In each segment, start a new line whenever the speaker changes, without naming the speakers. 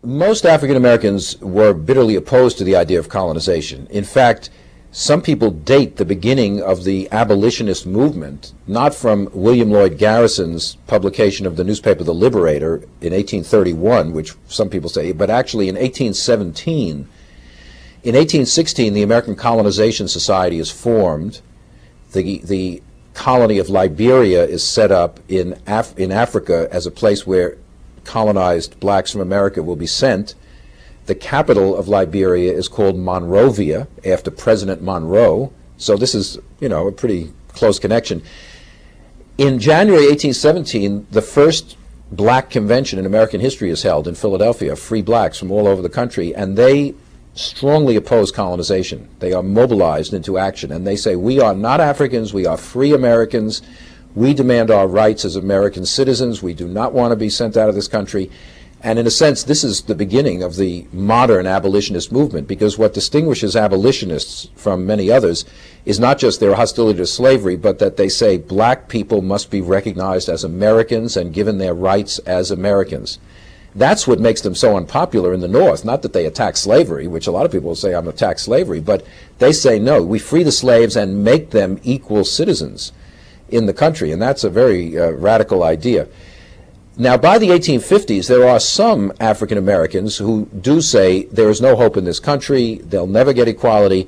Most African Americans were bitterly opposed to the idea of colonization. In fact, some people date the beginning of the abolitionist movement not from William Lloyd Garrison's publication of the newspaper The Liberator in 1831, which some people say, but actually in 1817. In 1816, the American Colonization Society is formed. The colony of Liberia is set up in Africa as a place where colonized blacks from America will be sent. The capital of Liberia is called Monrovia, after President Monroe. So this is, a pretty close connection. In January 1817, the first black convention in American history is held in Philadelphia, free blacks from all over the country, and they strongly oppose colonization. They are mobilized into action, and they say, we are not Africans, we are free Americans. We demand our rights as American citizens. We do not want to be sent out of this country. And in a sense, this is the beginning of the modern abolitionist movement, because what distinguishes abolitionists from many others is not just their hostility to slavery, but that they say black people must be recognized as Americans and given their rights as Americans. That's what makes them so unpopular in the North. Not that they attack slavery, which a lot of people will say, I'm attack slavery, but they say, no, we free the slaves and make them equal citizens in the country, and that's a very radical idea. Now, by the 1850s, there are some African Americans who do say there is no hope in this country, they'll never get equality.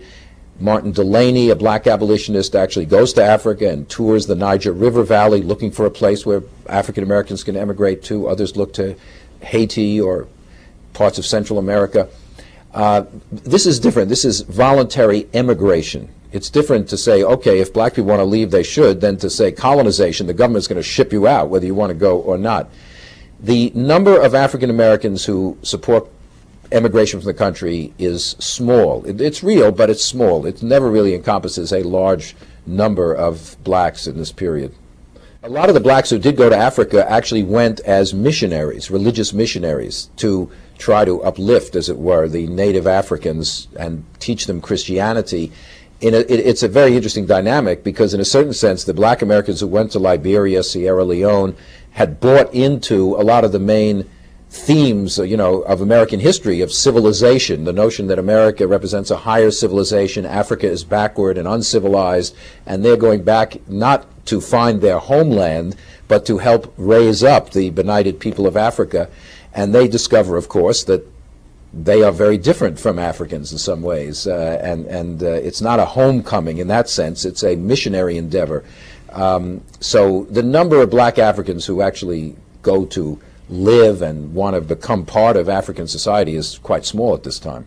Martin Delany, a black abolitionist, actually goes to Africa and tours the Niger River Valley looking for a place where African Americans can emigrate to. Others look to Haiti or parts of Central America. This is different. This is voluntary emigration. It's different to say, okay, if black people want to leave, they should, than to say colonization, the government's going to ship you out, whether you want to go or not. The number of African Americans who support emigration from the country is small. It's real, but it's small. It never really encompasses a large number of blacks in this period. A lot of the blacks who did go to Africa actually went as missionaries, religious missionaries, to try to uplift, as it were, the native Africans and teach them Christianity. It's a very interesting dynamic, because in a certain sense, the black Americans who went to Liberia, Sierra Leone, had bought into a lot of the main themes, of American history, of civilization, the notion that America represents a higher civilization, Africa is backward and uncivilized, and they're going back not to find their homeland, but to help raise up the benighted people of Africa. And they discover, of course, that they are very different from Africans in some ways, and it's not a homecoming in that sense, it's a missionary endeavor. So the number of black Africans who actually go to live and want to become part of African society is quite small at this time.